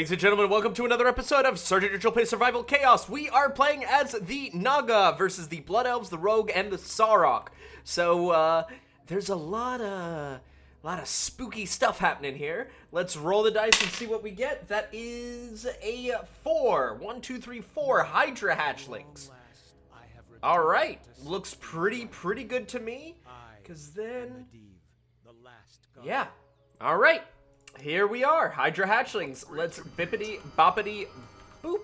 Ladies and gentlemen, welcome to another episode of Sergeant Neutral Play Survival Chaos. We are playing as the Naga versus the Blood Elves, the Rogue, and the Saurok. So, there's a lot of spooky stuff happening here. Let's roll the dice and see what we get. That is a 4. 1, 2, 3, 4 Hydra hatchlings. Alright, looks pretty good to me. Because then... yeah, alright. Here we are, Hydra hatchlings. Let's bippity boppity boop.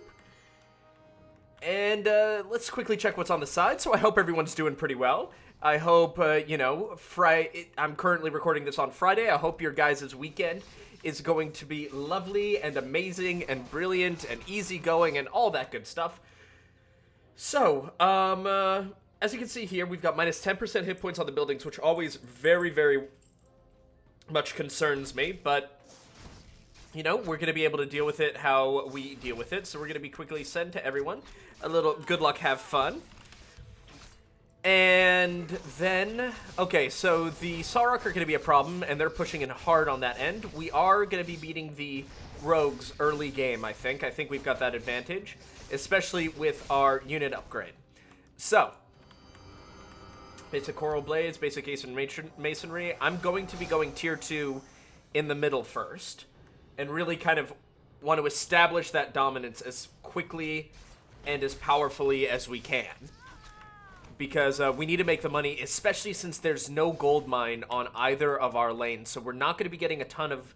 And let's quickly check what's on the side. So I hope everyone's doing pretty well. I hope, I'm currently recording this on Friday. I hope your guys' weekend is going to be lovely and amazing and brilliant and easygoing and all that good stuff. So, as you can see here, we've got minus 10% hit points on the buildings, which always very much concerns me, but... you know, we're going to be able to deal with it how we deal with it. So we're going to be quickly send to everyone a little good luck, have fun. And then, okay, so the Saurok are going to be a problem, and they're pushing in hard on that end. We are going to be beating the Rogues early game, I think. I think we've got that advantage, especially with our unit upgrade. So, basic Coral Blades, basic Ace and Masonry. I'm going to be going tier 2 in the middle first. And really kind of want to establish that dominance as quickly and as powerfully as we can. Because we need to make the money, especially since there's no gold mine on either of our lanes. So we're not going to be getting a ton of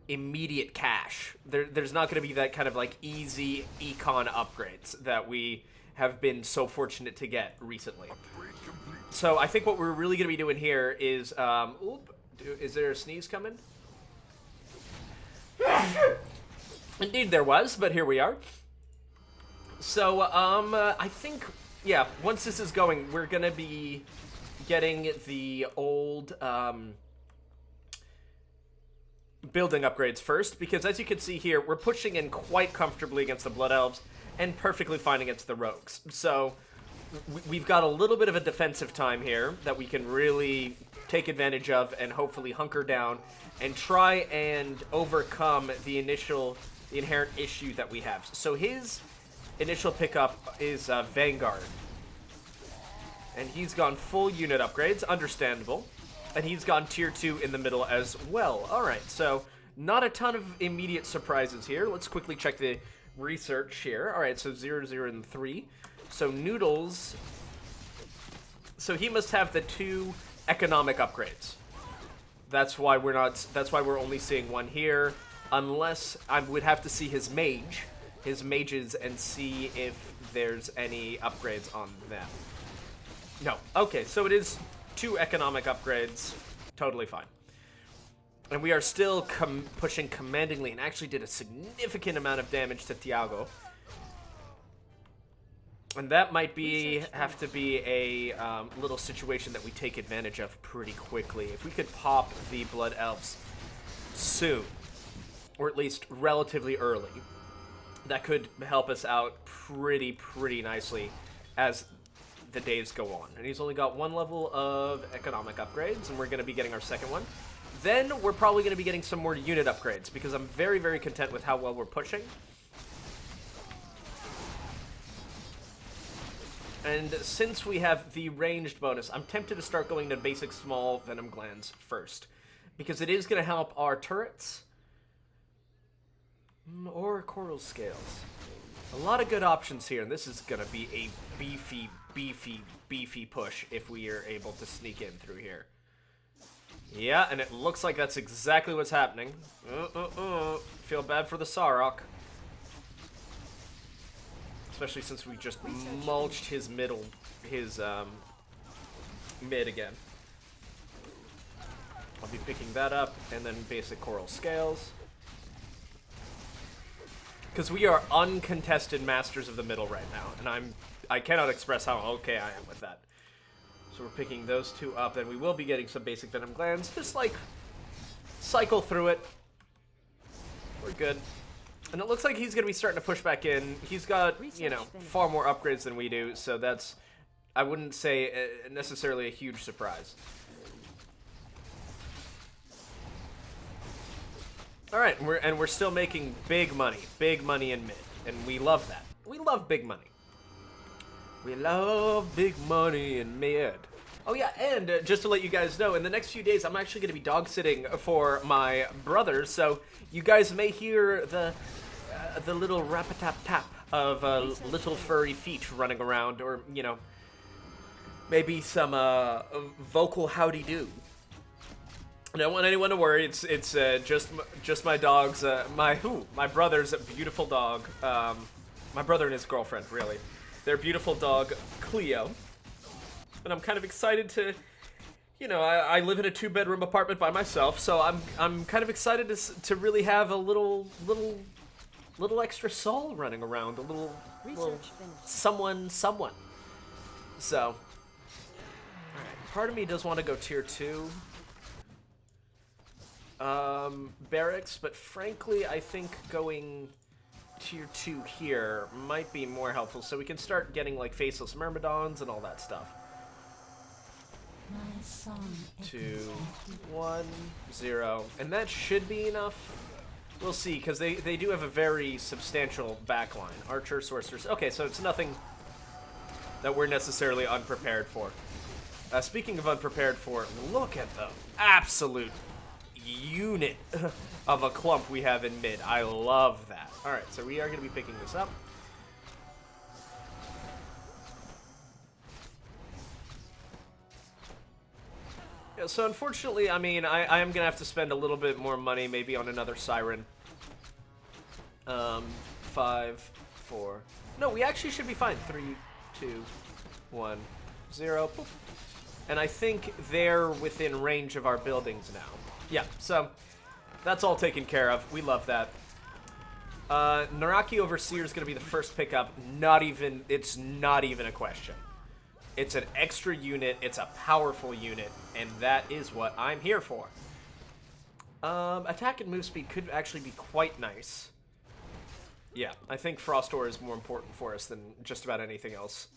immediate cash. There's not going to be that kind of like easy econ upgrades that we have been so fortunate to get recently. So I think what we're really going to be doing here is... is there a sneeze coming? Indeed there was, but here we are. So, I think, yeah, once this is going, we're gonna be getting the old, building upgrades first, because as you can see here, we're pushing in quite comfortably against the Blood Elves, and perfectly fine against the Rogues. So, we've got a little bit of a defensive time here that we can really take advantage of and hopefully hunker down and try and overcome the inherent issue that we have. So his initial pickup is Vanguard. And he's gone full unit upgrades, understandable. And he's gone tier 2 in the middle as well. Alright, so not a ton of immediate surprises here. Let's quickly check the research here. Alright, so 0, 0, and 3. So Noodles... so he must have the 2 economic upgrades. That's why we're only seeing one here, unless I would have to see his mages, and see if there's any upgrades on them. No. Okay, so it is 2 economic upgrades. Totally fine. And we are still pushing commandingly, and actually did a significant amount of damage to Tiago. And that might have to be a little situation that we take advantage of pretty quickly. If we could pop the Blood Elves soon, or at least relatively early, that could help us out pretty nicely as the days go on. And he's only got 1 level of economic upgrades, and we're going to be getting our second one. Then we're probably going to be getting some more unit upgrades, because I'm very content with how well we're pushing. And since we have the ranged bonus, I'm tempted to start going to basic small venom glands first. Because it is going to help our turrets. Or coral scales. A lot of good options here, and this is going to be a beefy push if we are able to sneak in through here. Yeah, and it looks like that's exactly what's happening. Feel bad for the Saurok. Especially since we just mulched his mid again. I'll be picking that up, and then basic coral scales. Because we are uncontested masters of the middle right now, and I cannot express how okay I am with that. So we're picking those 2 up, then we will be getting some basic venom glands. Just like cycle through it. We're good. And it looks like he's going to be starting to push back in. He's got, you know, far more upgrades than we do, so that's, I wouldn't say necessarily a huge surprise. All right, we're still making big money in mid, and we love that. We love big money. We love big money in mid. Oh yeah, and just to let you guys know, in the next few days, I'm actually going to be dog sitting for my brothers, so you guys may hear the little rap-a-tap-tap of little furry feet running around, or you know, maybe some vocal howdy-do. I don't want anyone to worry. It's just my dog's my brother's beautiful dog. My brother and his girlfriend, really. Their beautiful dog Cleo. And I'm kind of excited to, you know, I live in a 2-bedroom apartment by myself, so I'm kind of excited to really have a little extra soul running around, a little someone. So, all right, part of me does want to go tier 2. Barracks, but frankly, I think going tier 2 here might be more helpful, so we can start getting like faceless myrmidons and all that stuff. 2, 1, 0, and that should be enough. We'll see, because they do have a very substantial backline. Archer, sorcerers. Okay, so it's nothing that we're necessarily unprepared for. Speaking of unprepared for, look at the absolute unit of a clump we have in mid. I love that. Alright, so we are going to be picking this up. Yeah, so unfortunately, I mean, I am going to have to spend a little bit more money maybe on another Siren. 5, 4... No, we actually should be fine. 3, 2, 1, 0. Boop. And I think they're within range of our buildings now. Yeah, so that's all taken care of. We love that. Naraki Overseer is going to be the first pickup. It's not even a question. It's an extra unit. It's a powerful unit, and that is what I'm here for. Attack and move speed could actually be quite nice. Yeah, I think Frost Ore is more important for us than just about anything else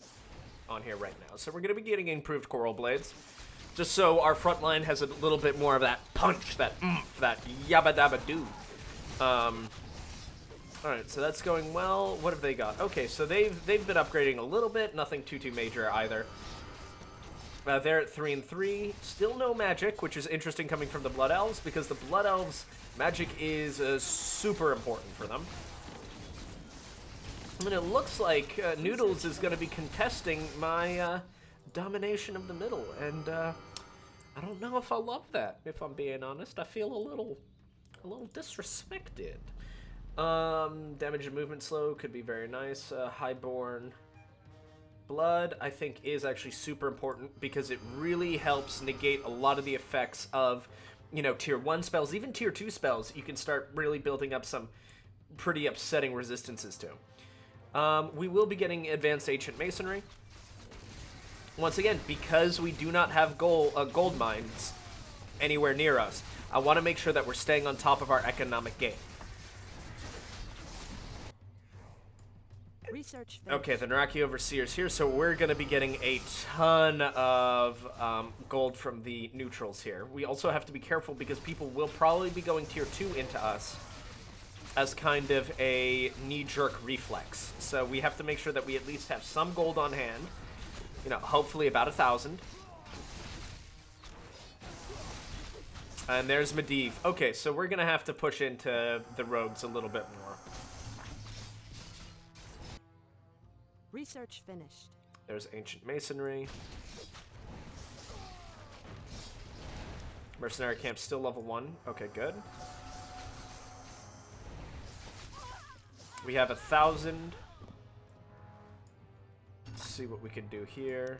on here right now. So we're going to be getting improved Coral Blades, just so our front line has a little bit more of that punch, that oomph, that yabba dabba doo. Alright, so that's going well. What have they got? Okay, so they've been upgrading a little bit. Nothing too major either. They're at 3 and 3. Still no magic, which is interesting coming from the Blood Elves, because the Blood Elves magic is super important for them. I mean, it looks like Noodles is going to be contesting my domination of the middle, and I don't know if I love that, if I'm being honest. I feel a little disrespected. Damage and movement slow could be very nice. Highborn Blood, I think, is actually super important because it really helps negate a lot of the effects of, you know, tier 1 spells, even tier 2 spells. You can start really building up some pretty upsetting resistances to. We will be getting Advanced Ancient Masonry. Once again, because we do not have gold mines anywhere near us, I want to make sure that we're staying on top of our economic game. Okay, the Naraki Overseer's here, so we're going to be getting a ton of gold from the neutrals here. We also have to be careful because people will probably be going tier 2 into us as kind of a knee-jerk reflex. So we have to make sure that we at least have some gold on hand. You know, hopefully about 1,000. And there's Medivh. Okay, so we're going to have to push into the rogues a little bit more. Research finished. There's Ancient Masonry. Mercenary Camp still level 1. Okay, good. We have 1,000. Let's see what we can do here.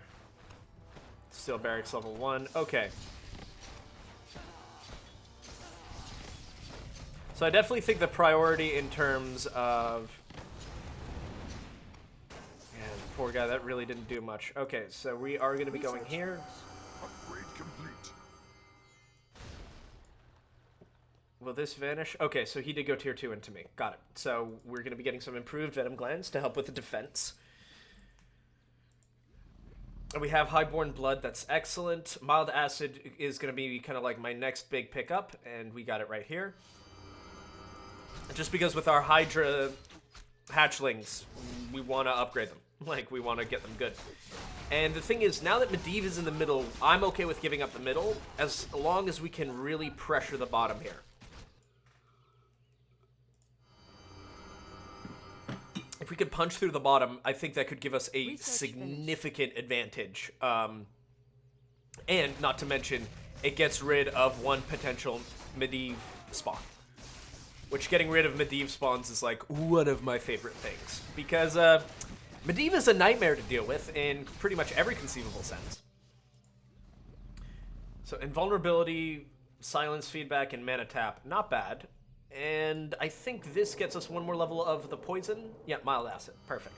Still barracks level 1. Okay. So I definitely think the priority in terms of... Man, poor guy, that really didn't do much. Okay, so we are going to be going here. Upgrade complete. Will this vanish? Okay, so he did go tier 2 into me. Got it. So we're going to be getting some improved Venom Glands to help with the defense. We have Highborn Blood, that's excellent. Mild Acid is going to be kind of like my next big pickup, and we got it right here. Just because with our Hydra hatchlings, we want to upgrade them. Like, we want to get them good. And the thing is, now that Medivh is in the middle, I'm okay with giving up the middle, as long as we can really pressure the bottom here. If we could punch through the bottom, I think that could give us a significant advantage. And, not to mention, it gets rid of one potential Medivh spawn. Which, getting rid of Medivh spawns is, like, one of my favorite things. Because, Medivh is a nightmare to deal with in pretty much every conceivable sense. So, invulnerability, silence feedback, and mana tap, not bad. And I think this gets us one more level of the poison. Yeah, mild acid. Perfect.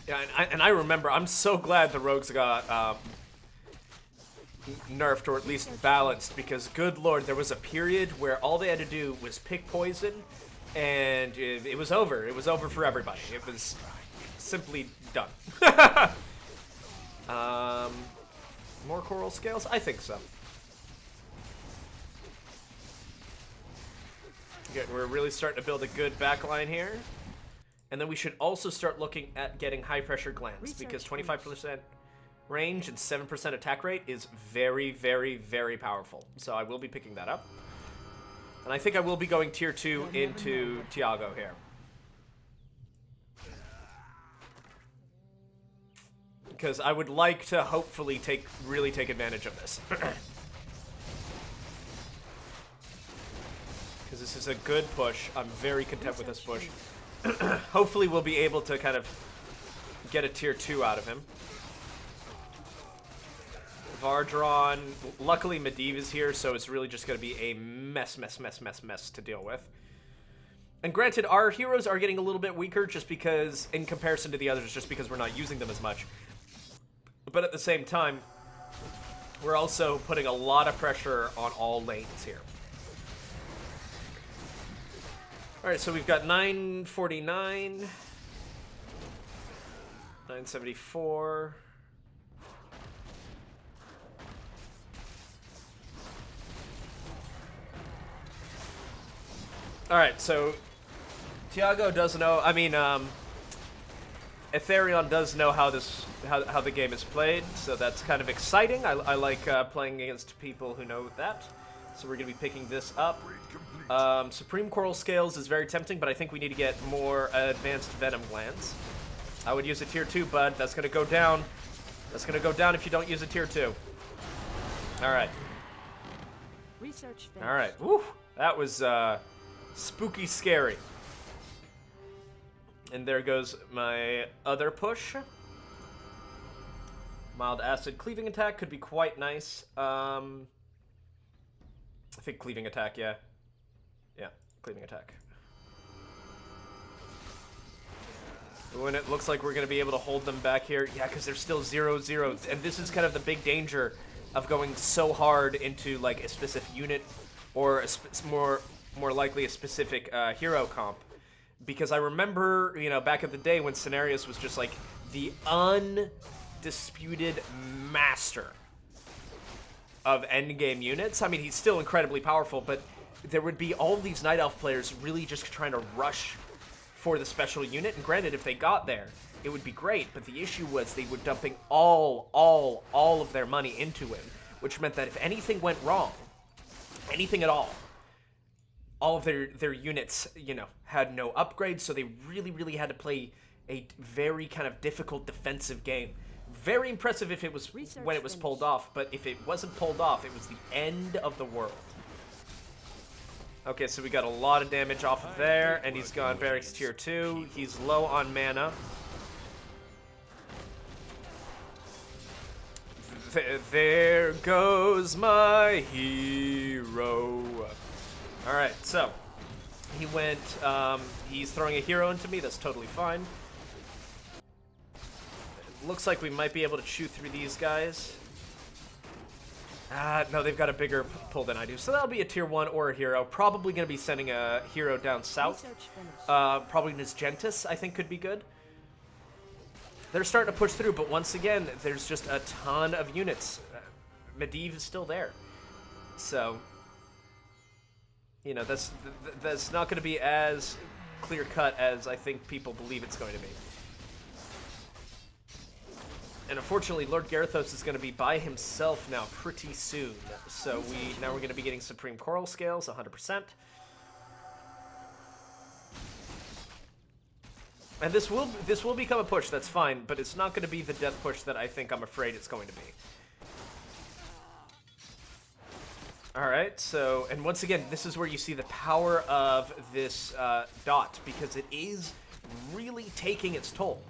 Yeah, and I remember, I'm so glad the rogues got nerfed, or at least balanced, because good lord, there was a period where all they had to do was pick poison, and it was over. It was over for everybody. It was simply done. More coral scales? I think so. Good, we're really starting to build a good backline here. And then we should also start looking at getting high pressure glands, because 25% range and 7% attack rate is very, very, very powerful. So I will be picking that up. And I think I will be going tier 2 into Tiago here. Because I would like to hopefully really take advantage of this. Because this is a good push. I'm very content with this push. Hopefully we'll be able to kind of get a tier 2 out of him. Vardron. Luckily Medivh is here, so it's really just going to be a mess to deal with. And granted, our heroes are getting a little bit weaker just because, in comparison to the others, just because we're not using them as much. But at the same time, we're also putting a lot of pressure on all lanes here. Alright, so we've got 949, 974. Alright, so Tiago does know, Etherion does know how the game is played, so that's kind of exciting. I like playing against people who know that. So we're going to be picking this up. Supreme Coral Scales is very tempting, but I think we need to get more advanced Venom Glands. I would use a tier 2, bud. That's going to go down. That's going to go down if you don't use a tier 2. Alright. Alright. Woo! That was spooky scary. And there goes my other push. Mild acid cleaving attack could be quite nice. I think cleaving attack, yeah. Yeah, cleaving attack. When it looks like we're going to be able to hold them back here. Yeah, because they're still 0-0. And this is kind of the big danger of going so hard into, like, a specific unit or more likely a specific hero comp. Because I remember, back in the day when Cenarius was just, like, the undisputed master of endgame units. I mean, he's still incredibly powerful, but there would be all these Night Elf players really just trying to rush for the special unit. And granted, if they got there, it would be great. But the issue was they were dumping all of their money into him, which meant that if anything went wrong, anything at all of their units, had no upgrades, so they really had to play a very kind of difficult defensive game. Very impressive if it was when it was pulled off, but if it wasn't pulled off, it was the end of the world. Okay, so we got a lot of damage off of there, and he's gone Barracks tier 2. He's low on mana. There goes my hero. Alright, so he went, he's throwing a hero into me. That's totally fine. Looks like we might be able to chew through these guys. No, they've got a bigger pull than I do. So that'll be a tier 1 or a hero. Probably going to be sending a hero down south. Probably Nisgentis, I think, could be good. they're starting to push through, but once again, there's just a ton of units. Medivh is still there. So, you know, that's not going to be as clear-cut as I think people believe it's going to be. And unfortunately, Lord Garithos is going to be by himself now pretty soon. So now we're going to be getting Supreme Coral Scales, 100%. And this will become a push, that's fine, but it's not going to be the death push that I think I'm afraid it's going to be. Alright, so, and once again, this is where you see the power of this dot, because it is really taking its toll.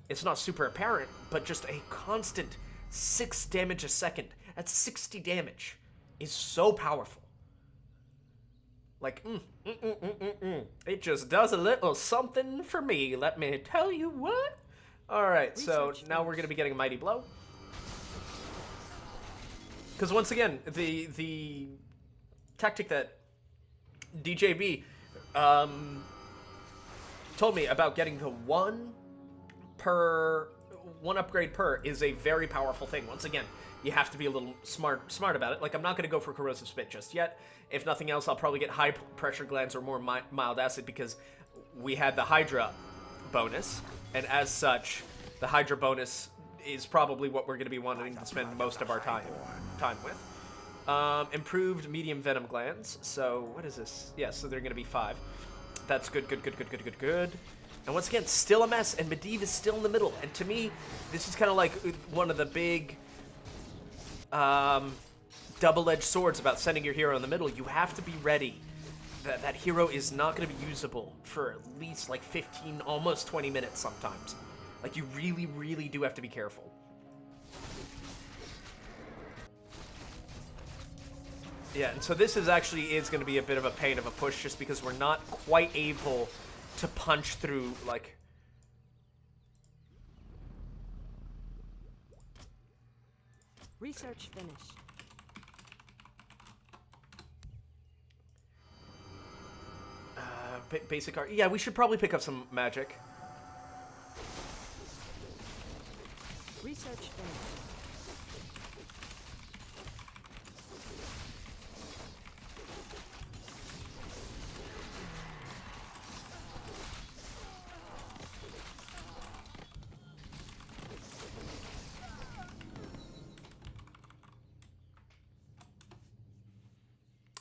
It's not super apparent, but just a constant 6 damage a second at 60 damage is so powerful. Like, it just does a little something for me, let me tell you what. Alright, so now we're going to be getting a Mighty Blow. Because once again, the tactic that DJB told me about getting the one upgrade per is a very powerful thing. Once again, you have to be a little smart about it. Like, I'm not going to go for Corrosive Spit just yet. If nothing else, I'll probably get High Pressure Glands or more Mild Acid because we had the Hydra bonus, and as such, the Hydra bonus is probably what we're going to be wanting to spend most of our time with. Improved Medium Venom Glands. So, what is this? Yeah, so they're going to be 5. That's good. And once again, still a mess, and Medivh is still in the middle. And to me, this is kind of like one of the big double-edged swords about sending your hero in the middle. You have to be ready. That hero is not going to be usable for at least like 15, almost 20 minutes sometimes. Like, you really, really do have to be careful. Yeah, and so this is going to be a bit of a pain of a push just because we're not quite able to punch through, like... Research finished. Basic art. Yeah, we should probably pick up some magic. Research finished.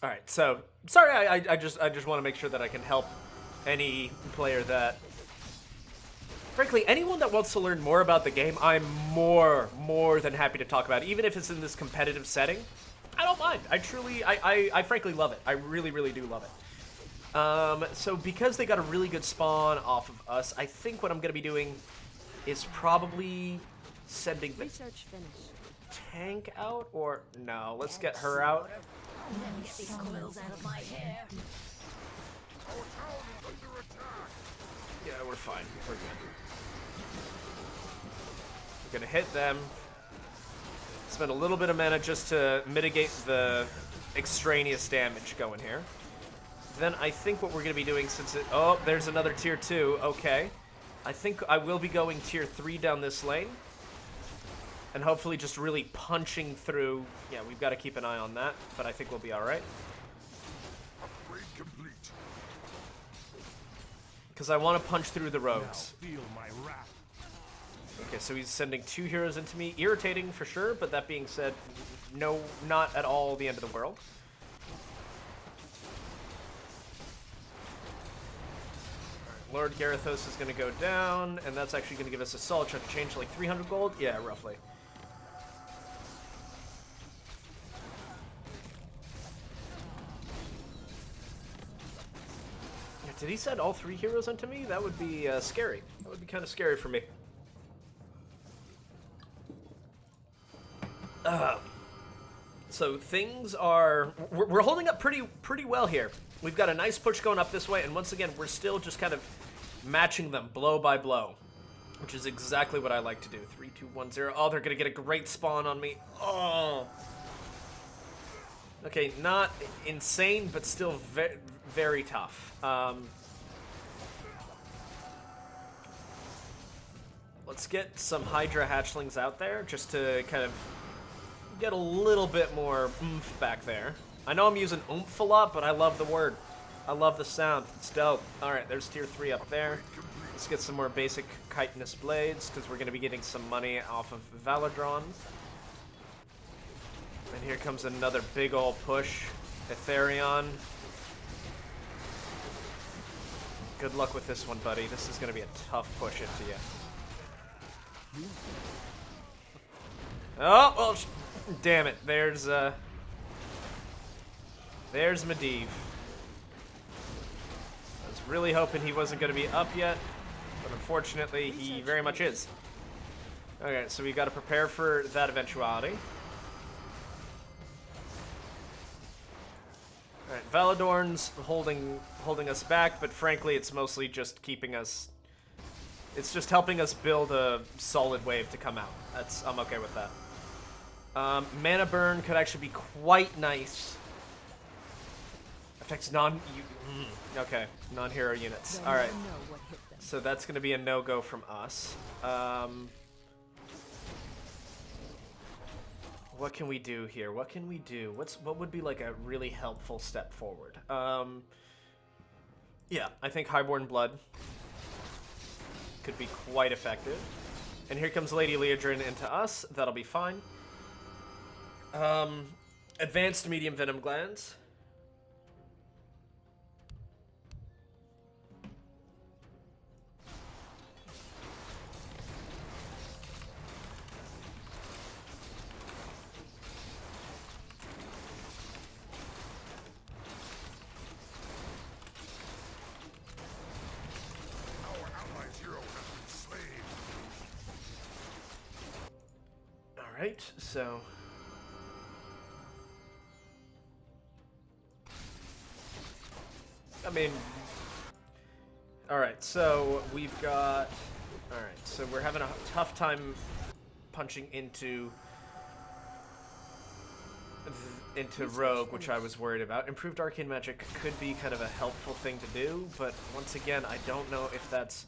All right, so sorry, I just want to make sure that I can help any player that, frankly, anyone that wants to learn more about the game. I'm more than happy to talk about it, even if it's in this competitive setting. I don't mind. I frankly love it. I really do love it. So because they got a really good spawn off of us, I think what I'm gonna be doing is probably sending the Research finished. tank out, or no? Let's get her out. Get these quills out of my hair. Our town is under attack. Yeah, we're fine. We're good. We're gonna hit them. Spend a little bit of mana just to mitigate the extraneous damage going here. Then I think what we're gonna be doing, since it... Oh, there's another tier 2. Okay. I think I will be going tier 3 down this lane. And hopefully just really punching through. Yeah, we've got to keep an eye on that, but I think we'll be alright. Upgrade complete. Because I want to punch through the rogues. Feel my wrath. Okay, so he's sending 2 heroes into me. Irritating for sure, but that being said, no, not at all the end of the world. Lord Garithos is going to go down, and that's actually going to give us a solid chunk of change, like 300 gold? Yeah, roughly. Did he send all 3 heroes into me? That would be scary. That would be kind of scary for me. So things are... We're holding up pretty well here. We've got a nice push going up this way, and once again, we're still just kind of matching them blow by blow, which is exactly what I like to do. 3, 2, 1, 0. Oh, they're going to get a great spawn on me. Oh. Okay, not insane, but still very let's get some Hydra hatchlings out there just to kind of get a little bit more oomph back there. I know I'm using oomph a lot, but I love the word. I love the sound. It's dope. Alright, there's tier 3 up there. Let's get some more basic chitinous blades, because we're going to be getting some money off of Valadron. And here comes another big ol' push. Etherion. Good luck with this one, buddy. This is going to be a tough push into you. Oh, well, damn it. There's Medivh. I was really hoping he wasn't going to be up yet, but unfortunately, he very much is. Okay, so we got to prepare for that eventuality. Alright, Valadorn's holding us back, but frankly, it's mostly just keeping us... It's just helping us build a solid wave to come out. I'm okay with that. Mana burn could actually be quite nice. Affects okay, non-hero units. Alright, so that's going to be a no-go from us. What can we do here? What can we do? What would be like a really helpful step forward? Yeah, I think Highborn Blood could be quite effective. And here comes Lady Leodrin into us. That'll be fine. Advanced medium venom glands. Alright, so... I mean... Alright, so we've got... Alright, so we're having a tough time punching into Rogue, which I was worried about. Improved Arcane Magic could be kind of a helpful thing to do, but once again, I don't know if that's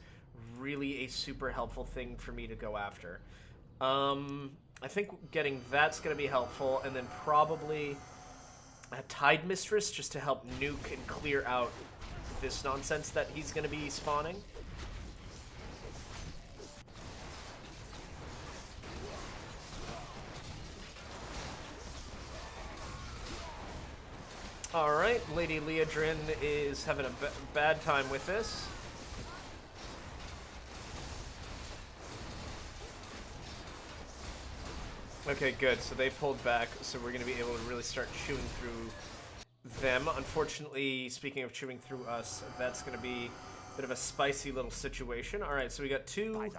really a super helpful thing for me to go after. I think getting that's going to be helpful, and then probably a Tide Mistress just to help nuke and clear out this nonsense that he's going to be spawning. Alright, Lady Leodrin is having a bad time with this. Okay, good. So they pulled back, so we're going to be able to really start chewing through them. Unfortunately, speaking of chewing through us, that's going to be a bit of a spicy little situation. Alright, so we got 2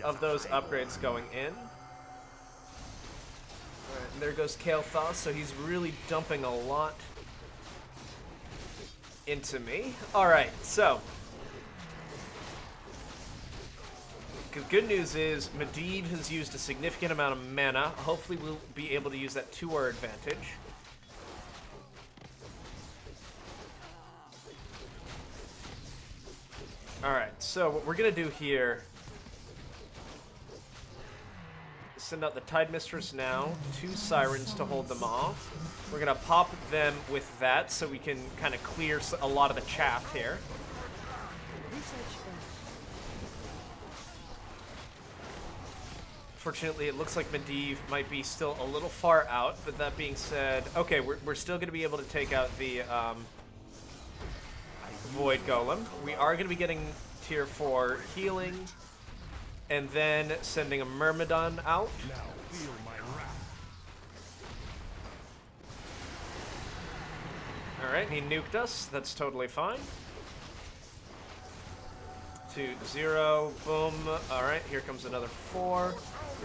of those upgrades going in. Alright, and there goes Kael'thas, so he's really dumping a lot into me. Alright, so... Good news is, Medivh has used a significant amount of mana. Hopefully we'll be able to use that to our advantage. Alright, so what we're going to do here... Send out the Tide Mistress now, 2 Sirens to hold them off. We're going to pop them with that so we can kind of clear a lot of the chaff here. Fortunately, it looks like Medivh might be still a little far out, but that being said, okay, we're still going to be able to take out the Void Golem. We are going to be getting tier 4 healing, and then sending a Myrmidon out. Now feel my wrath. Alright, he nuked us. That's totally fine. 2-0, boom. Alright, here comes another 4.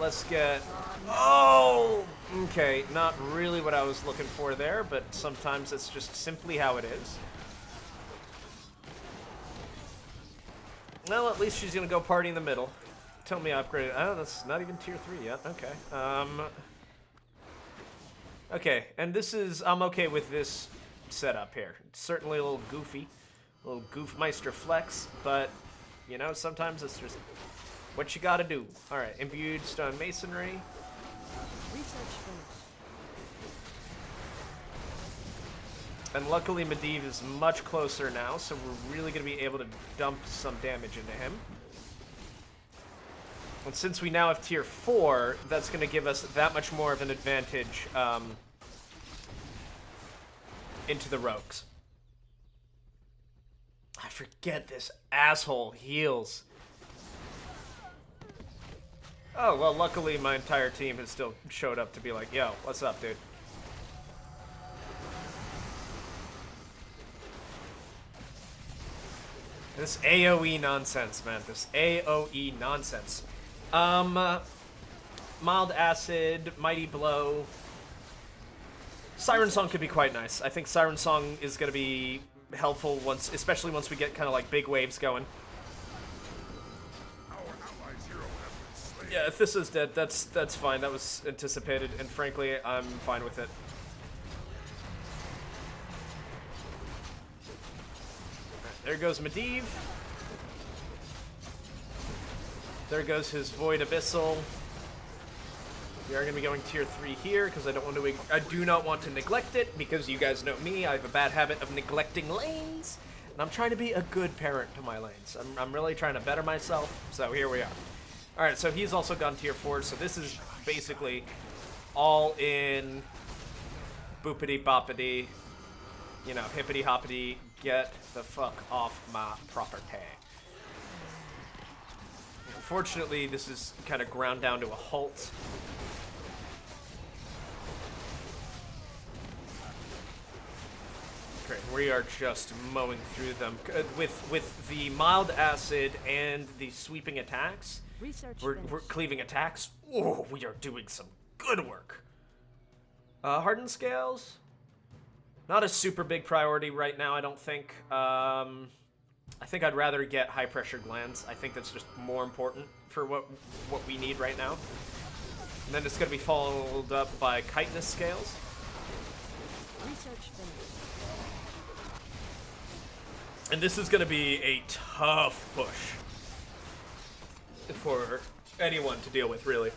Let's get... Oh! Okay, not really what I was looking for there, but sometimes it's just simply how it is. Well, at least she's gonna go party in the middle. Tell me I upgraded... Oh, that's not even tier 3 yet. Okay. Okay, and this is... I'm okay with this setup here. It's certainly a little goofy. A little Goofmeister flex, but... You know, sometimes it's just What you gotta do. Alright, imbued stone masonry. Research finished. And luckily Medivh is much closer now, so we're really going to be able to dump some damage into him. And since we now have tier 4, that's going to give us that much more of an advantage into the rogues. I forget this asshole heals. Oh, well, luckily my entire team has still showed up to be like, yo, what's up, dude? This AoE nonsense, man. This AoE nonsense. Mild Acid, Mighty Blow. Siren Song could be quite nice. I think Siren Song is going to be helpful once, especially once we get kind of like big waves going. Our allies' hero has been slain. Yeah, if this is dead, that's fine. That was anticipated, and frankly, I'm fine with it. There goes Medivh. There goes his Void Abyssal. We are going to be going tier 3 here because I do not want to neglect it because you guys know me. I have a bad habit of neglecting lanes, and I'm trying to be a good parent to my lanes. I'm really trying to better myself. So here we are. All right, so he's also gone tier 4. So this is basically all in boopity boppity, you know, hippity hoppity. Get the fuck off my property. Unfortunately, this is kind of ground down to a halt. Great, we are just mowing through them. With the mild acid and the sweeping attacks, Research we're finished. cleaving attacks. Oh, we are doing some good work. Hardened scales? Not a super big priority right now, I don't think. I think I'd rather get high pressure glands. I think that's just more important for what we need right now. And then it's going to be followed up by chitinous scales. Research finished. And this is going to be a tough push for anyone to deal with, really.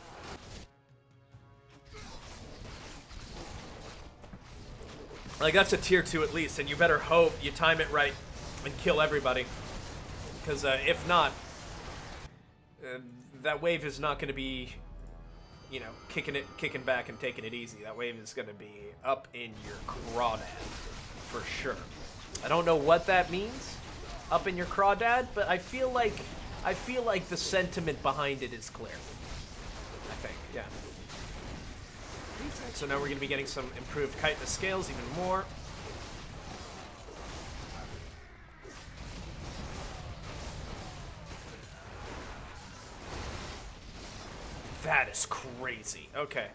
Like, that's a tier 2 at least, and you better hope you time it right and kill everybody. Because if not, that wave is not going to be, you know, kicking back and taking it easy. That wave is going to be up in your crawdad, for sure. I don't know what that means, up in your crawdad, but I feel like the sentiment behind it is clear. I think, yeah. So now we're going to be getting some improved chitinous scales even more. That is crazy. Okay.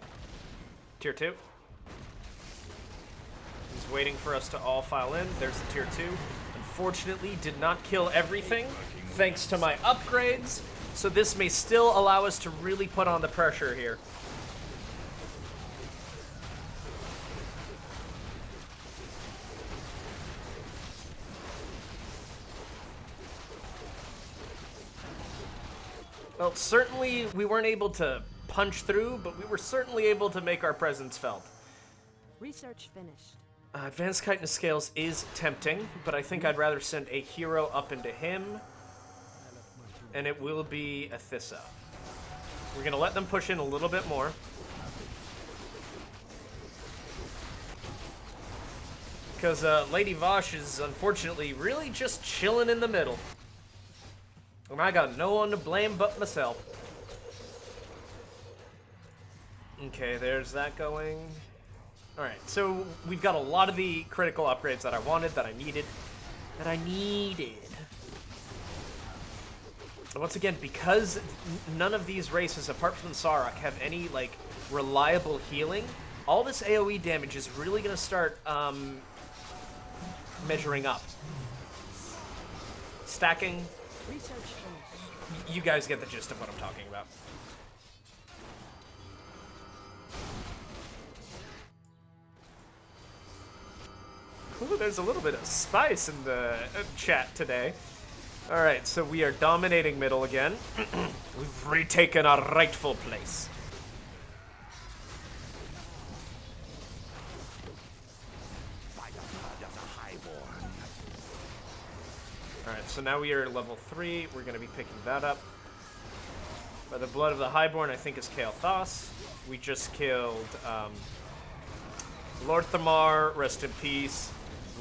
Tier 2. He's waiting for us to all file in. There's the tier 2. Unfortunately, did not kill everything thanks to my upgrades. So this may still allow us to really put on the pressure here. Well, certainly we weren't able to punch through, but we were certainly able to make our presence felt. Research finished. Advanced chitinous scales is tempting, but I think I'd rather send a hero up into him, and it will be Athissa. We're going to let them push in a little bit more. Because Lady Vosh is unfortunately really just chilling in the middle. And I got no one to blame but myself. Okay, there's that going. Alright, so we've got a lot of the critical upgrades that I wanted, that I needed. And once again, because none of these races, apart from Saurok, have any, like, reliable healing, all this AoE damage is really going to start, measuring up. Stacking. Research finished. You guys get the gist of what I'm talking about. Ooh, there's a little bit of spice in the chat today. Alright, so we are dominating middle again. We've retaken our rightful place. By the blood of the highborn. Alright, so now we are at level 3. We're going to be picking that up. By the blood of the highborn, I think is Kael'thas. We just killed Lord Thamar, rest in peace.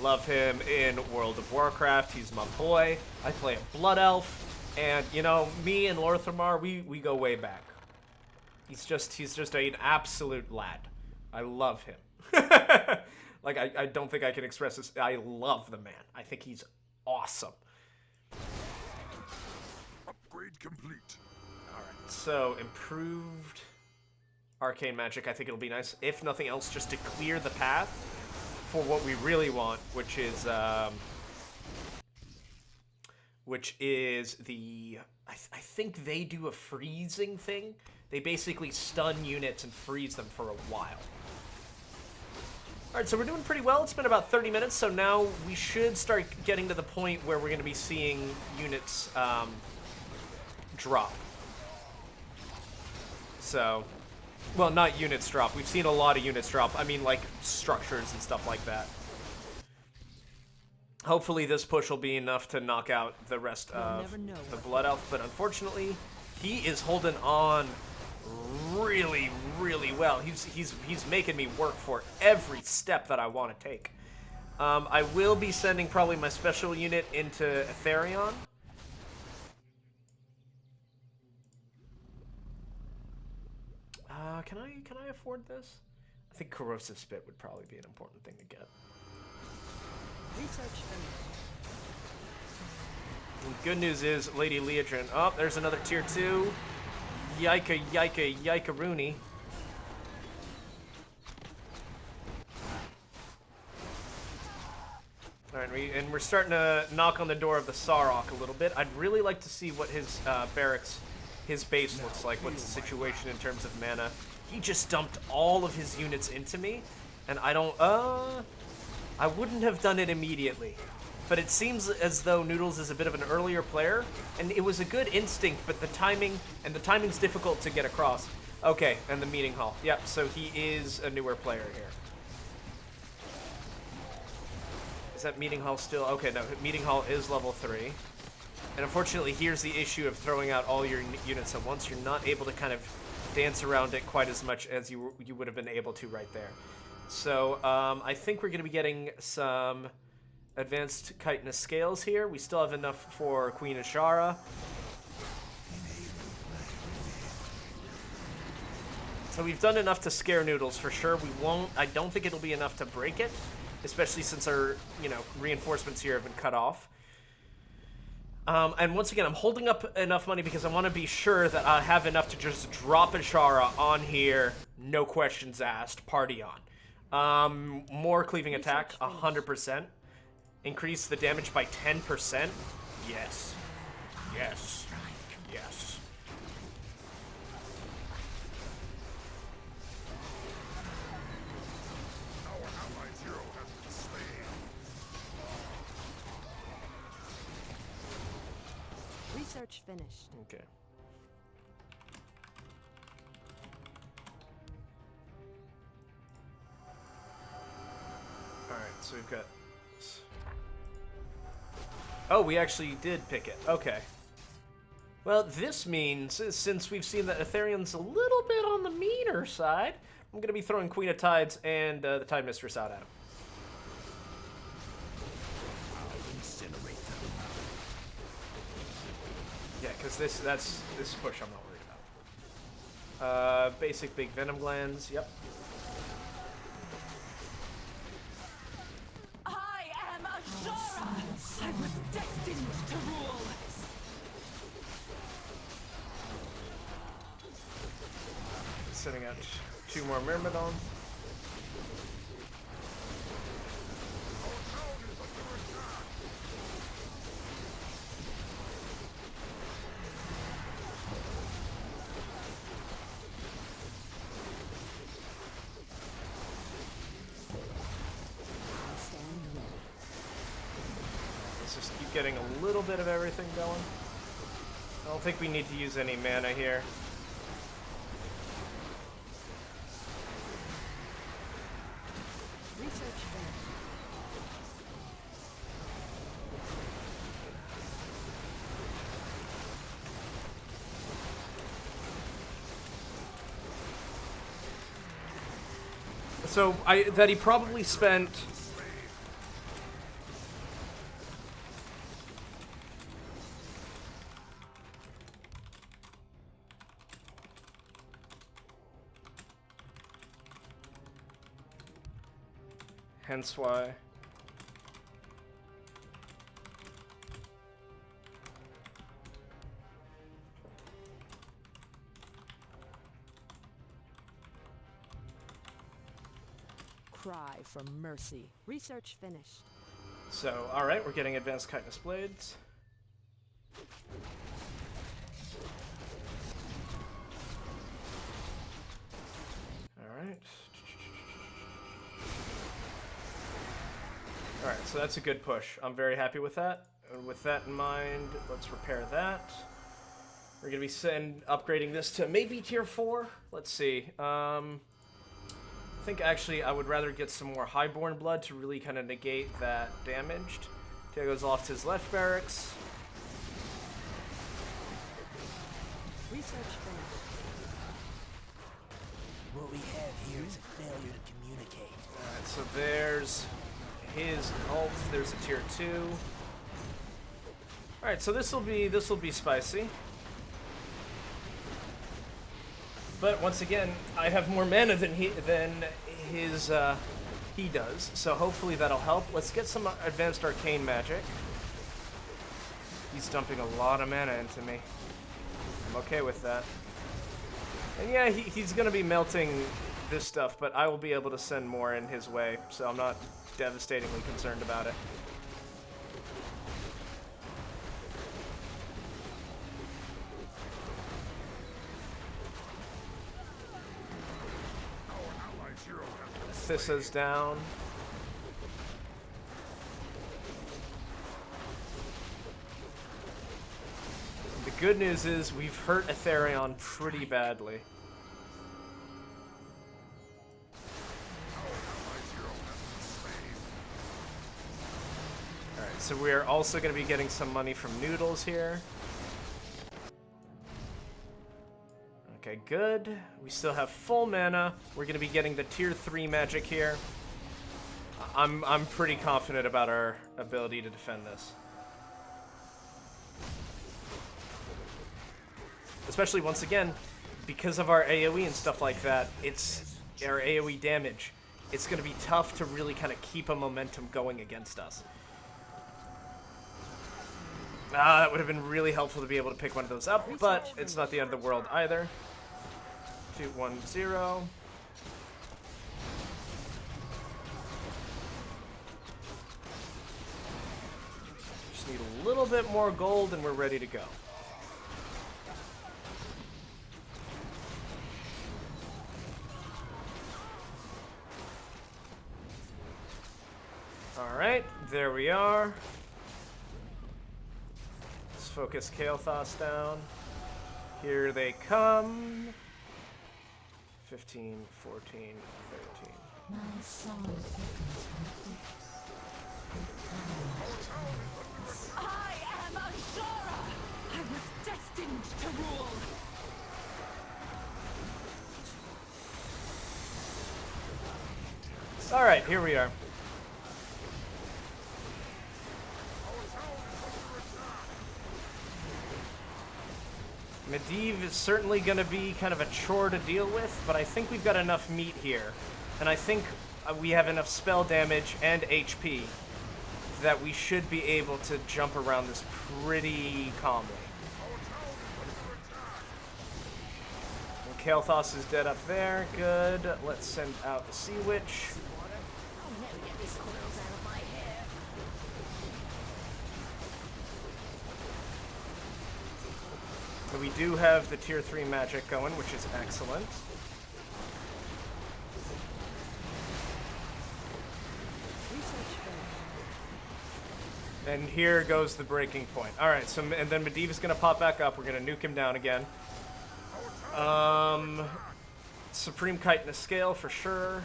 Love him in World of Warcraft. He's my boy. I play a Blood Elf. And, you know, me and Lord Thamar, we go way back. He's just an absolute lad. I love him. Like, I don't think I can express this. I love the man. I think he's awesome. Upgrade complete. Alright, so improved arcane magic. I think it'll be nice. If nothing else, just to clear the path for what we really want, which is the... I think they do a freezing thing. They basically stun units and freeze them for a while. Alright, so we're doing pretty well. It's been about 30 minutes, so now we should start getting to the point where we're going to be seeing units drop. So, well, not units drop. We've seen a lot of units drop. I mean, like, structures and stuff like that. Hopefully this push will be enough to knock out the rest of the Blood Elf, but unfortunately, he is holding on really, really well. He's making me work for every step that I want to take. I will be sending probably my special unit into Etherion. Can I afford this? I think Corrosive Spit would probably be an important thing to get. Research finished. And good news is, Lady Leodrin. Oh, there's another tier 2. Yika, yika, yika, Rooney. Alright, we're starting to knock on the door of the Saurok a little bit. I'd really like to see what his barracks, his base looks like. What's the situation in terms of mana? He just dumped all of his units into me, and I don't, I wouldn't have done it immediately. But it seems as though Noodles is a bit of an earlier player, and it was a good instinct, but the timing's difficult to get across. Okay, and the meeting hall. Yep, so he is a newer player here. Is that meeting hall still? Okay, no, meeting hall is level 3. And unfortunately, here's the issue of throwing out all your units at once. You're not able to kind of dance around it quite as much as you would have been able to right there. So, I think we're going to be getting some advanced chitinous scales here. We still have enough for Queen Ashara. So we've done enough to scare Noodles for sure. I don't think it'll be enough to break it, especially since our, reinforcements here have been cut off. And once again, I'm holding up enough money because I want to be sure that I have enough to just drop Ashara on here, no questions asked, party on. More cleaving attack, 100%. Increase the damage by 10%. Yes. Yes. Yes. Our allied hero has been slain. Research finished. Okay. Alright, so we've got... Oh, we actually did pick it. Okay. Well, this means, since we've seen that Etherion's a little bit on the meaner side, I'm going to be throwing Queen of Tides and the Tide Mistress out at him. I'll incinerate them. Yeah, because this push I'm not worried about. Basic big Venom Glands, yep. I am Ashara! I was destined to rule! Sending out 2 more Myrmidons. Just keep getting a little bit of everything going. I don't think we need to use any mana here. Research finished. So that he probably spent. Hence why. Cry for mercy. Research finished. So, alright, we're getting advanced chitinous blades. Alright. Alright, so that's a good push. I'm very happy with that. And with that in mind, let's repair that. We're going to be upgrading this to maybe tier 4. Let's see. I think actually I would rather get some more highborn blood to really kind of negate that damaged. Diego's off to his left barracks. Research finished. What we have here is a failure to communicate. Alright, so there's his ult. There's a tier 2. Alright, so this will be spicy. But once again, I have more mana than he does, so hopefully that'll help. Let's get some advanced arcane magic. He's dumping a lot of mana into me. I'm okay with that. And yeah, he's gonna be melting this stuff, but I will be able to send more in his way, so I'm not devastatingly concerned about it. Thissa's down. The good news is we've hurt Aetherion pretty badly. Alright, so we're also going to be getting some money from Noodles here. Okay, good. We still have full mana. We're going to be getting the tier 3 magic here. I'm pretty confident about our ability to defend this. Especially, once again, because of our AoE and stuff like that, it's our AoE damage. It's going to be tough to really kind of keep a momentum going against us. That would have been really helpful to be able to pick one of those up, but it's not the end of the world either. 2-1-0. Just need a little bit more gold and we're ready to go. Alright, there we are. Let's focus Kael'thas down. Here they come. 15, 14, 13. My soul I am Ashara! I was destined to rule! Alright, here we are. Medivh is certainly going to be kind of a chore to deal with, but I think we've got enough meat here. And I think we have enough spell damage and HP that we should be able to jump around this pretty calmly. And Kael'thas is dead up there. Good. Let's send out the Sea Witch. I'll never get these coils out of my hair. So we do have the tier 3 magic going, which is excellent. Research finished. And here goes the breaking point. Alright, so and then Medivh is gonna pop back up. We're gonna nuke him down again. Supreme Kite in the scale for sure.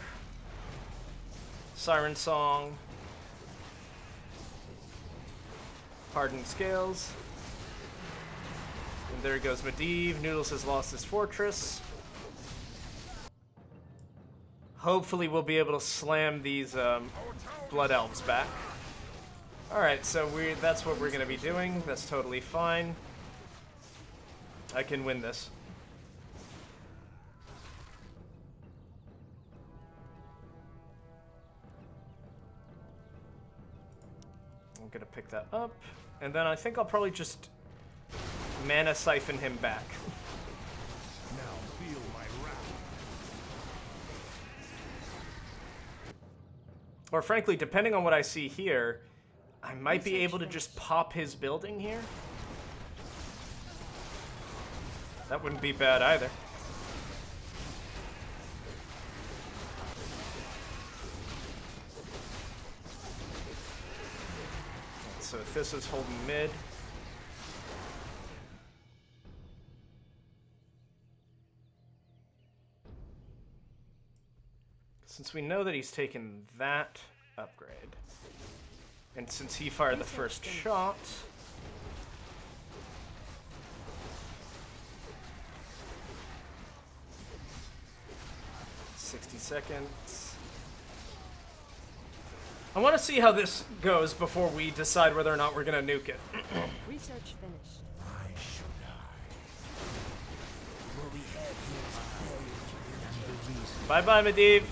Siren Song. Hardened Scales. And there goes Medivh. Noodles has lost his fortress. Hopefully we'll be able to slam these Blood Elves back. Alright, so that's what we're going to be doing. That's totally fine. I can win this. I'm going to pick that up. And then I think I'll probably just mana siphon him back. Now feel my wrath. Or frankly, depending on what I see here, I might be able to just pop his building here. That wouldn't be bad either. So this is holding mid. Since we know that he's taken that upgrade, and since he fired the first shot, $60 seconds. I want to see how this goes before we decide whether or not we're going to nuke it. Research finished. Why should I? What we have here is a failure to communicate. Bye-bye, Medivh.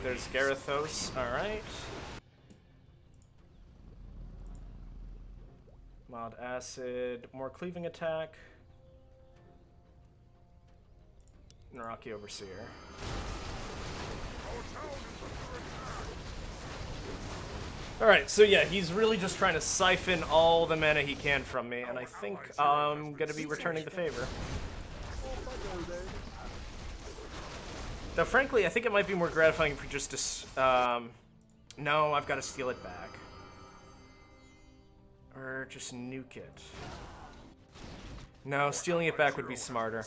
There's Garithos, alright. Mod Acid, more cleaving attack. Naraki Overseer. Alright, so yeah, he's really just trying to siphon all the mana he can from me, and I think I'm gonna be returning the favor. Though frankly, I think it might be more gratifying if we just, no, I've got to steal it back. Or just nuke it. No, stealing it back would be smarter.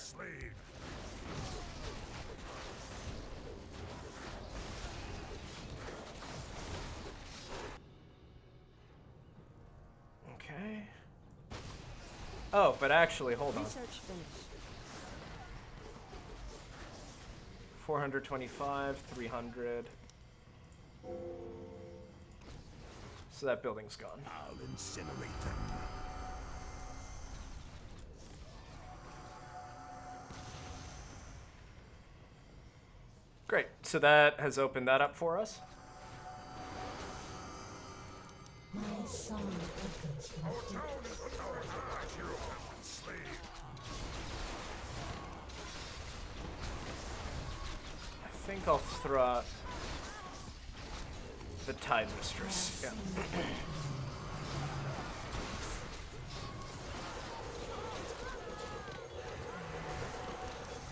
Okay. Oh, but actually, hold on. Research finished. 425, 300. So that building's gone. I'll incinerate them. Great. So that has opened that up for us. Our town is under attack, you slave. I think I'll throw out the Tide Mistress. Yeah.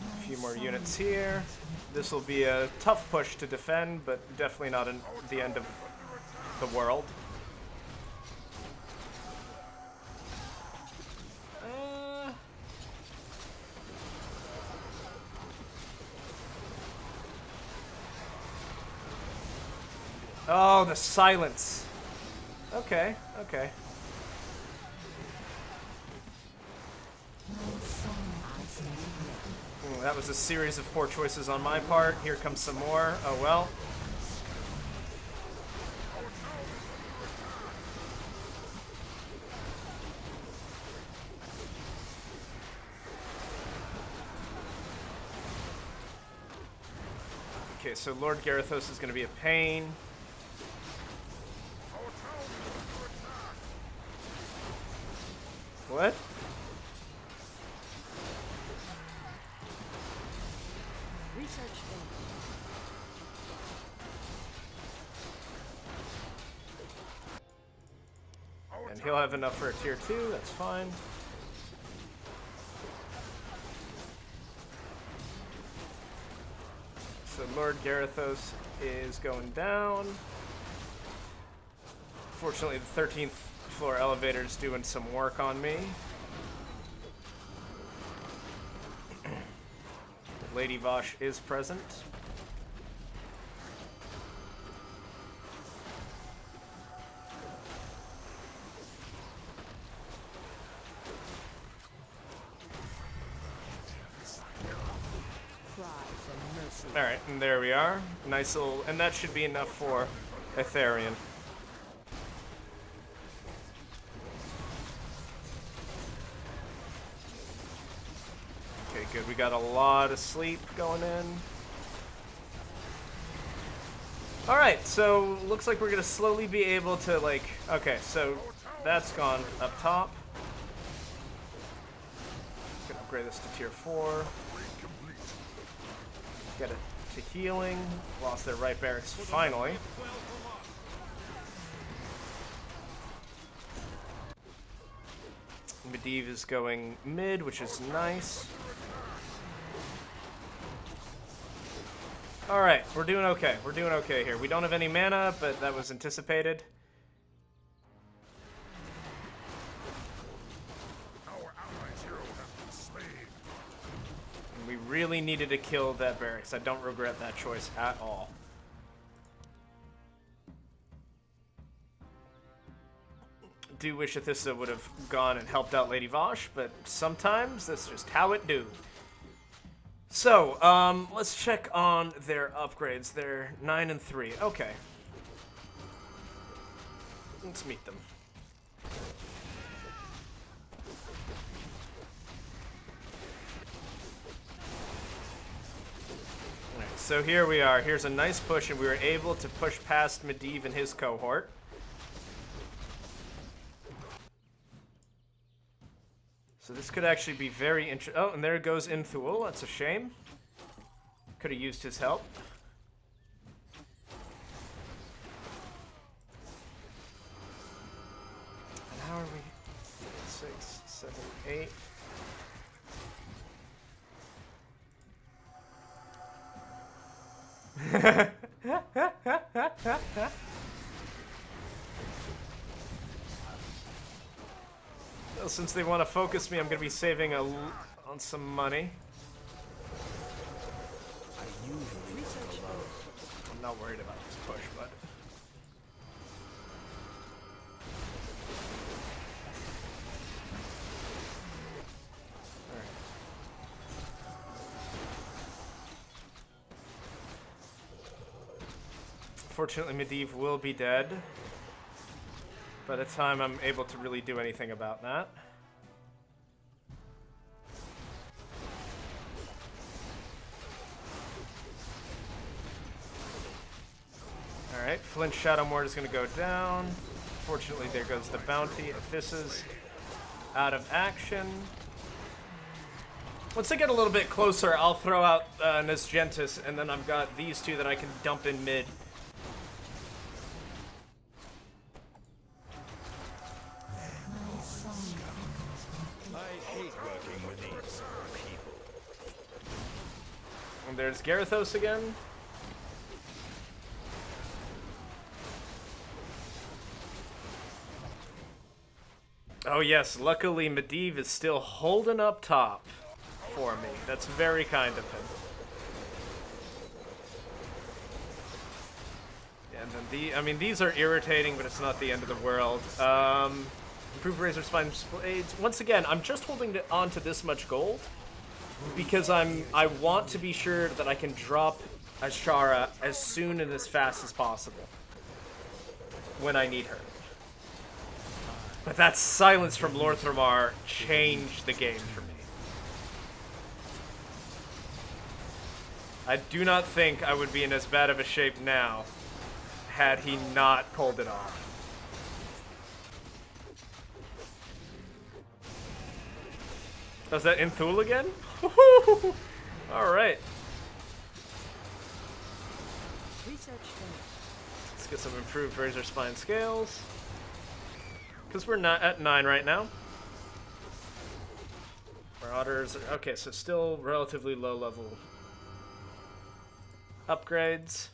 A few more units here. This will be a tough push to defend, but definitely not the end of the world. Oh, the silence. Okay, okay. That was a series of poor choices on my part. Here comes some more. Oh well. Okay, so Lord Garithos is going to be a pain. What? Research finished. And he'll have enough for a tier 2, that's fine. So Lord Garithos is going down. Fortunately, the 13th floor elevator is doing some work on me. Lady Vosh is present. Cry for mercy. Alright, and there we are. Nice little... and that should be enough for Etherian. Okay, good. We got a lot of sleep going in. Alright, so looks like we're gonna slowly be able to, like... okay, so that's gone up top. Gonna upgrade this to tier 4. Get it to healing. Lost their right barracks finally. Medivh is going mid, which is nice. Alright, we're doing okay. We're doing okay here. We don't have any mana, but that was anticipated. Our allies' hero has been slain. And we really needed to kill that barracks. I don't regret that choice at all. Do wish Athissa would have gone and helped out Lady Vosh, but sometimes that's just how it do. So, let's check on their upgrades. They're 9 and 3. Okay. Let's meet them. Alright, so here we are. Here's a nice push, and we were able to push past Medivh and his cohort. So this could actually be very interesting. Oh, and there goes Inthul. That's a shame. Could have used his help. And how are we? 6, 7, 8. Well, since they want to focus me, I'm going to be saving on some money. I usually Research alone. finished. I'm not worried about this push, but... Fortunately, Medivh will be dead by the time I'm able to really do anything about that. Alright, Flint Shadowmord is going to go down. Fortunately, there goes the bounty. Abysses out of action. Once I get a little bit closer, I'll throw out Nesgentis, and then I've got these two that I can dump in mid. I hate working with these people. And there's Garithos again. Oh yes, luckily Medivh is still holding up top for me. That's very kind of him. And then I mean, these are irritating, but it's not the end of the world. Improved Razor Spine Blades. Once again, I'm just holding on to this much gold because I want to be sure that I can drop Ashara as soon and as fast as possible when I need her. But that silence from Lorthramar changed the game for me. I do not think I would be in as bad of a shape now had he not pulled it off. Was that Inthul again? Alright. Research finished. Let's get some improved razor spine scales. Because we're not at 9 right now. Marauders are, okay, so still relatively low level upgrades.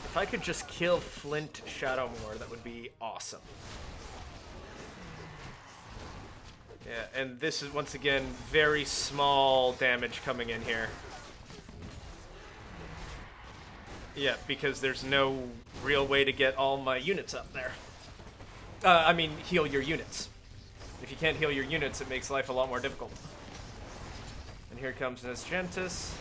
If I could just kill Flint Shadowmoor, that would be awesome. Yeah, and this is once again very small damage coming in here. Yeah, because there's no real way to get all my units up there. I mean, heal your units. If you can't heal your units, it makes life a lot more difficult. And here comes Nesgentis.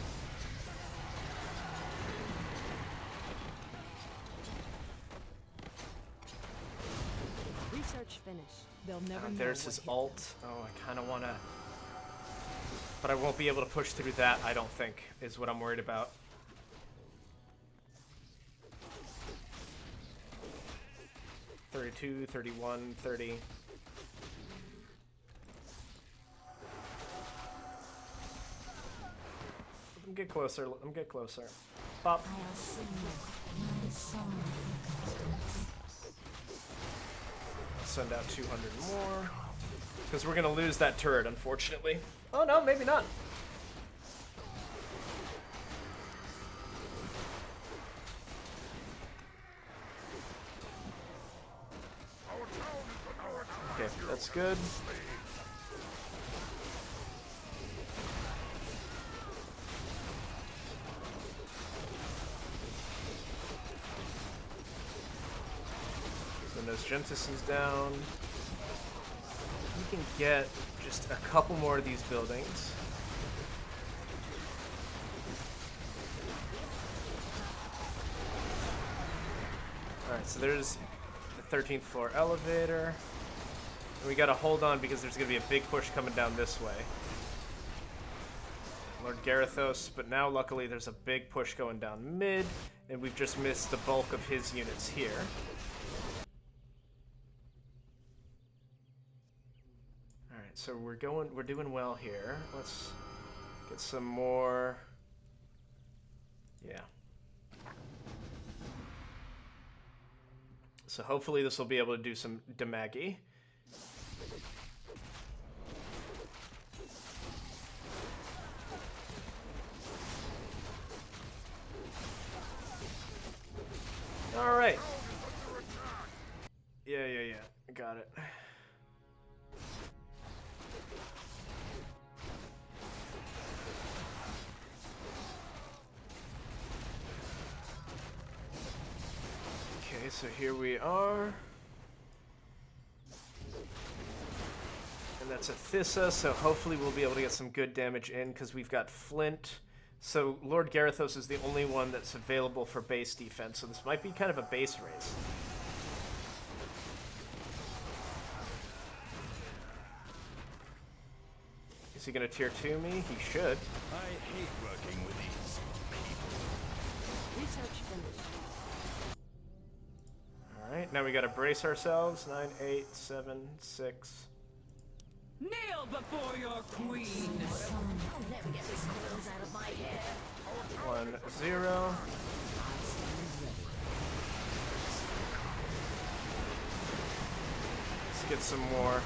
Research finished. They'll never know There's what his hit ult. Oh, I kind of want to... But I won't be able to push through that, I don't think, is what I'm worried about. $32, $31, $30. Let me get closer. Let me get closer. Pop. I'll sing my song. Send out 200 more. Because we're going to lose that turret, unfortunately. Oh, no, maybe not. Okay, that's good. So Nesgentis is down. We can get just a couple more of these buildings. Alright, so there's the 13th floor elevator. And we gotta hold on because there's gonna be a big push coming down this way. Lord Garithos, but now luckily there's a big push going down mid, and we've just missed the bulk of his units here. Alright, so we're doing well here. Let's get some more. Yeah. So hopefully this will be able to do some damage. All right. Yeah. Got it. Okay, so here we are. And that's a Thissa, so hopefully we'll be able to get some good damage in because we've got Flint. So Lord Garithos is the only one that's available for base defense, so this might be kind of a base race. Is he going to tier 2 me? He should. I hate working with these people. Research finished. Alright, now we got to brace ourselves. 9, 8, 7, 6. Kneel before your queen. I'll never get these quills out of my hair. 1, 0. Let's get some more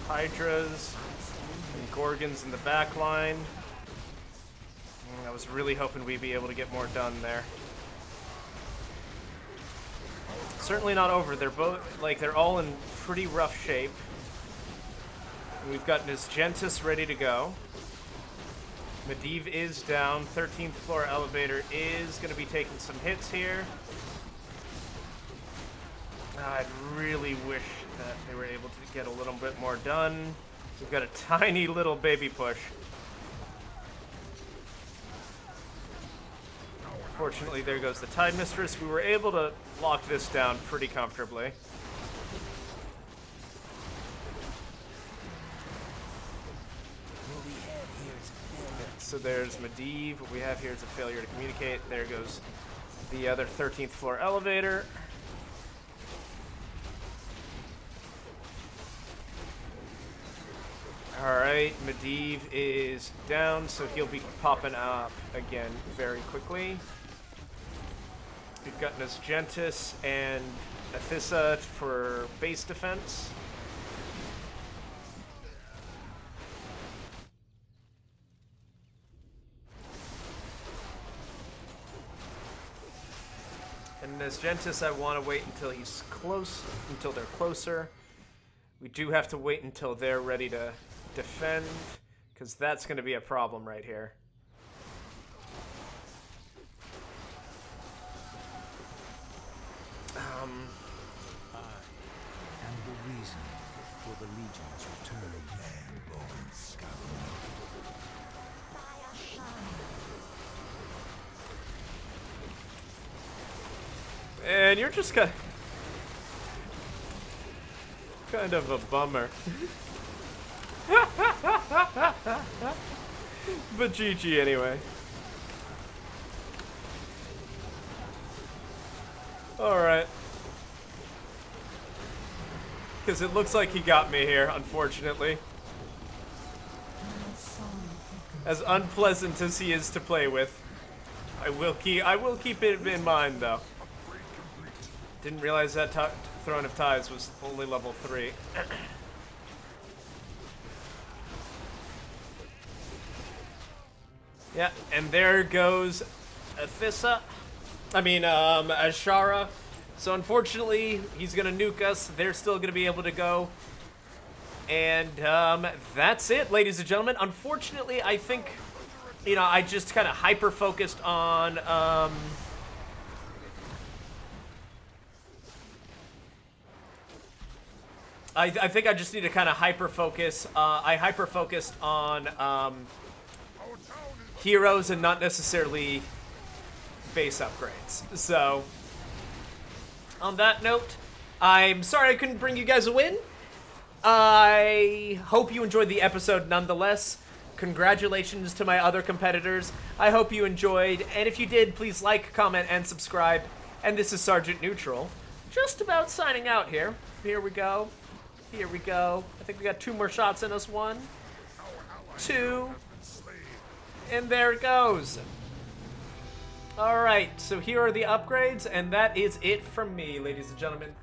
Hydras and Gorgons in the back line. I was really hoping we'd be able to get more done there. Certainly not over. They're both, like, they're all in pretty rough shape. And we've got Nesgentis ready to go. Medivh is down. 13th floor elevator is going to be taking some hits here. I'd really wish that they were able to get a little bit more done. We've got a tiny little baby push. Fortunately, there goes the Tide Mistress. We were able to lock this down pretty comfortably. What we have here is failure. So there's Medivh. What we have here is a failure to communicate. There goes the other 13th floor elevator. Alright, Medivh is down, so he'll be popping up again very quickly. We've got Nesgentis and Athissa for base defense. And Nesgentis, I want to wait until he's close, until they're closer. We do have to wait until they're ready to defend, because that's going to be a problem right here. I am the reason for the Legion's return. And you're just kind of a bummer. But GG anyway. Alright. Because it looks like he got me here, unfortunately. As unpleasant as he is to play with. I will keep it in mind, though. Didn't realize that Throne of Ties was only level 3. Yeah, and there goes Athissa. Ashara. So unfortunately, he's gonna nuke us. They're still gonna be able to go. And that's it, ladies and gentlemen. Unfortunately, I think, I just kind of hyper-focused on I think I just need to kind of hyper-focus. I hyper-focused on heroes and not necessarily base upgrades. So, on that note, I'm sorry I couldn't bring you guys a win. I hope you enjoyed the episode nonetheless. Congratulations to my other competitors. I hope you enjoyed, and if you did, please like, comment, and subscribe. And this is Sergeant Neutral, just about signing out here. Here we go. Here we go. I think we got 2 more shots in us. 1, 2, and there it goes. Alright, so here are the upgrades, and that is it from me, ladies and gentlemen.